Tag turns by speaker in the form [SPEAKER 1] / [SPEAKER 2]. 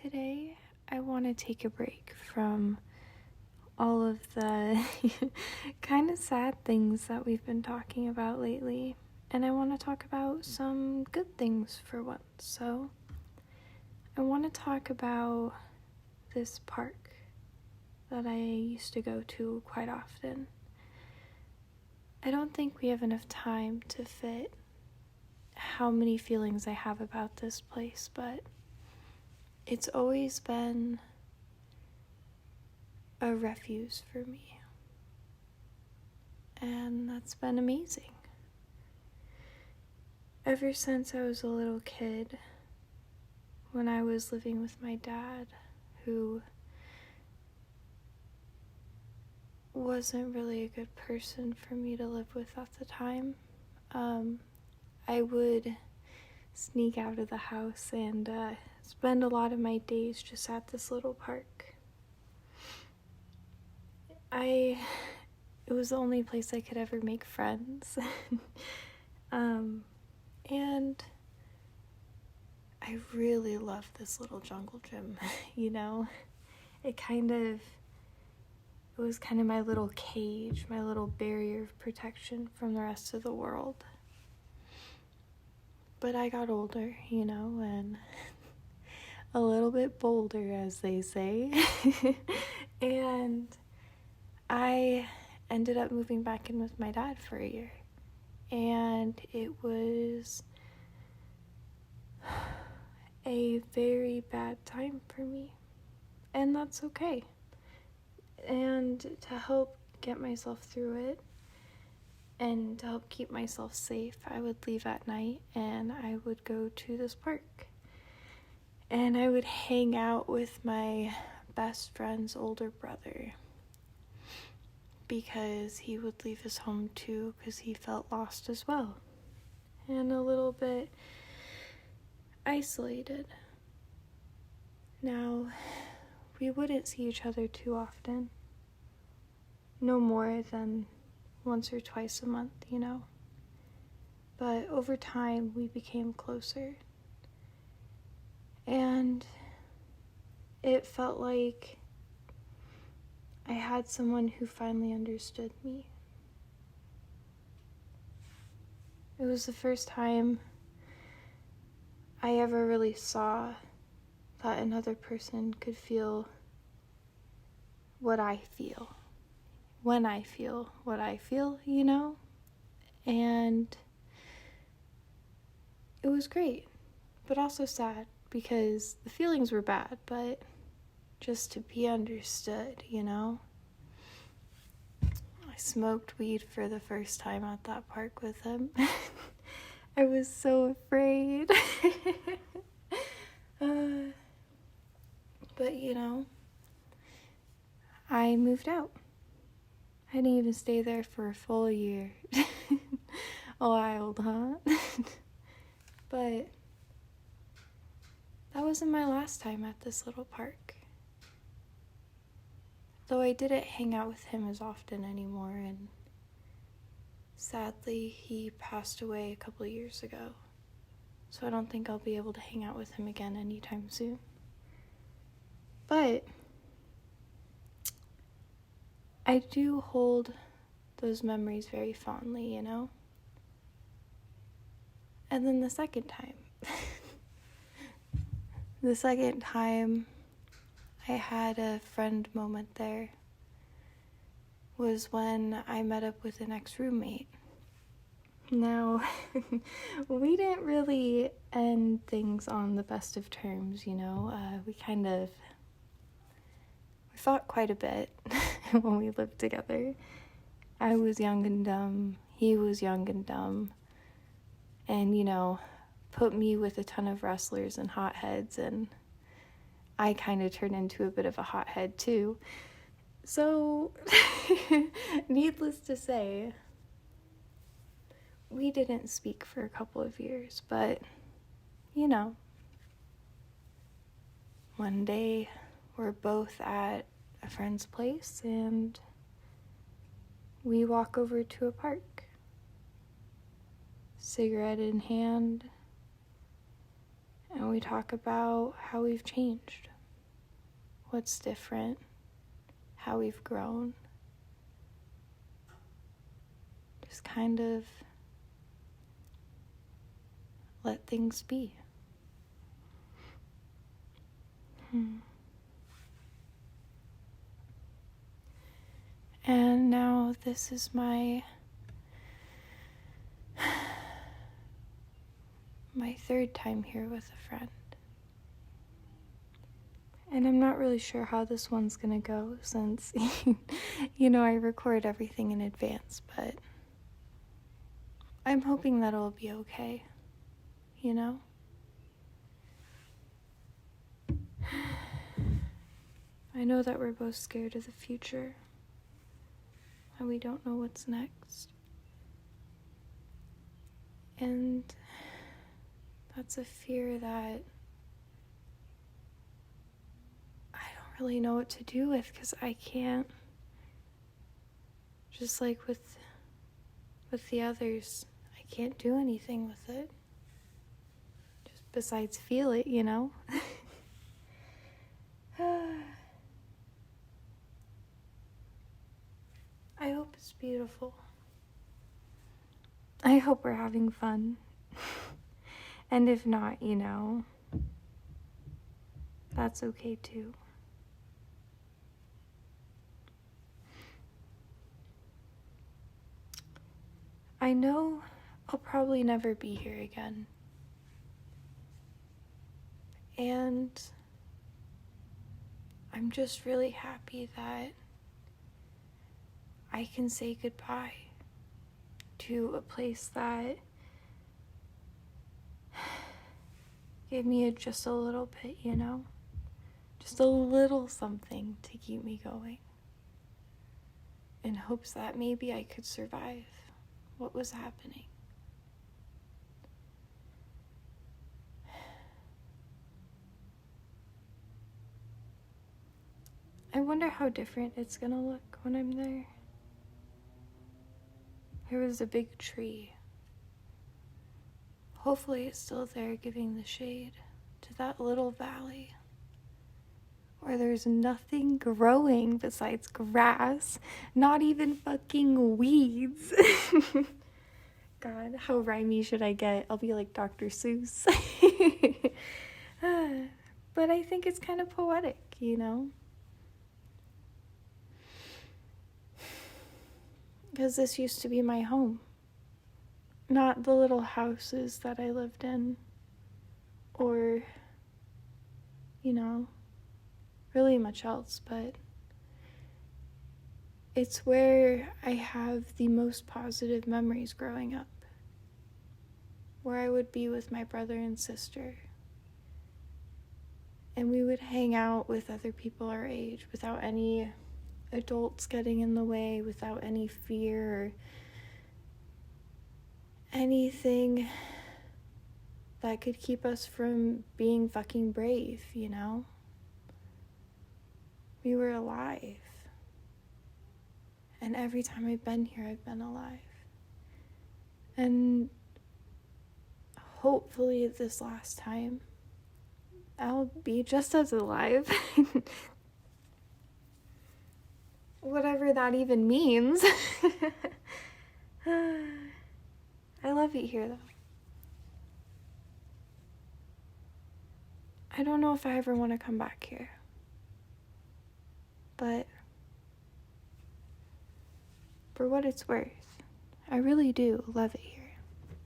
[SPEAKER 1] Today, I want to take a break from all of the kind of sad things that we've been talking about lately, and I want to talk about some good things for once. So, I want to talk about this park that I used to go to quite often. I don't think we have enough time to fit how many feelings I have about this place, but it's always been a refuge for me, and that's been amazing. Ever since I was a little kid, when I was living with my dad, who wasn't really a good person for me to live with at the time, I would sneak out of the house and spend a lot of my days just at this little park. It was the only place I could ever make friends. And I really love this little jungle gym, It was kind of my little cage, my little barrier of protection from the rest of the world. But I got older, and a little bit bolder, as they say. And I ended up moving back in with my dad for a year. And it was a very bad time for me. And that's okay. And to help get myself through it and to help keep myself safe, I would leave at night and I would go to this park. And I would hang out with my best friend's older brother because he would leave his home too because he felt lost as well and a little bit isolated. Now, we wouldn't see each other too often, no more than once or twice a month, but over time we became closer, and it felt like I had someone who finally understood me. It was the first time I ever really saw that another person could feel what I feel when I feel what I feel, and it was great, but also sad because the feelings were bad, but just to be understood, I smoked weed for the first time at that park with him. I was so afraid. But, I moved out. I didn't even stay there for a full year. Wild, huh? But that wasn't my last time at this little park. Though I didn't hang out with him as often anymore, and sadly, he passed away a couple of years ago. So I don't think I'll be able to hang out with him again anytime soon. But I do hold those memories very fondly, And then the second time I had a friend moment there was when I met up with an ex-roommate. Now, we didn't really end things on the best of terms, we fought quite a bit when we lived together. I was young and dumb, he was young and dumb, and, put me with a ton of wrestlers and hotheads, and I kind of turned into a bit of a hothead too. So, needless to say, we didn't speak for a couple of years, but, one day we're both at a friend's place and we walk over to a park, cigarette in hand, and we talk about how we've changed. what's different, how we've grown. Just kind of let things be. And now this is my third time here with a friend. And I'm not really sure how this one's gonna go since, I record everything in advance, but I'm hoping that it'll be okay, I know that we're both scared of the future, and we don't know what's next. And that's a fear that I don't really know what to do with, because I can't, just like with the others, I can't do anything with it. Just besides feel it, I hope it's beautiful. I hope we're having fun. And if not, that's okay too. I know I'll probably never be here again. And I'm just really happy that I can say goodbye to a place that gave me just a little bit, just a little something to keep me going, in hopes that maybe I could survive what was happening. I wonder how different it's gonna look when I'm there. There was a big tree. Hopefully it's still there, giving the shade to that little valley where there's nothing growing besides grass, not even fucking weeds. God, how rhymey should I get? I'll be like Dr. Seuss. But I think it's kind of poetic, Because this used to be my home. Not the little houses that I lived in, or, really much else, but it's where I have the most positive memories growing up. Where I would be with my brother and sister, and we would hang out with other people our age without any adults getting in the way, without any fear or anything that could keep us from being fucking brave, We were alive. And every time I've been here, I've been alive. And hopefully this last time, I'll be just as alive. Whatever that even means. I love it here, though. I don't know if I ever want to come back here. But for what it's worth, I really do love it here.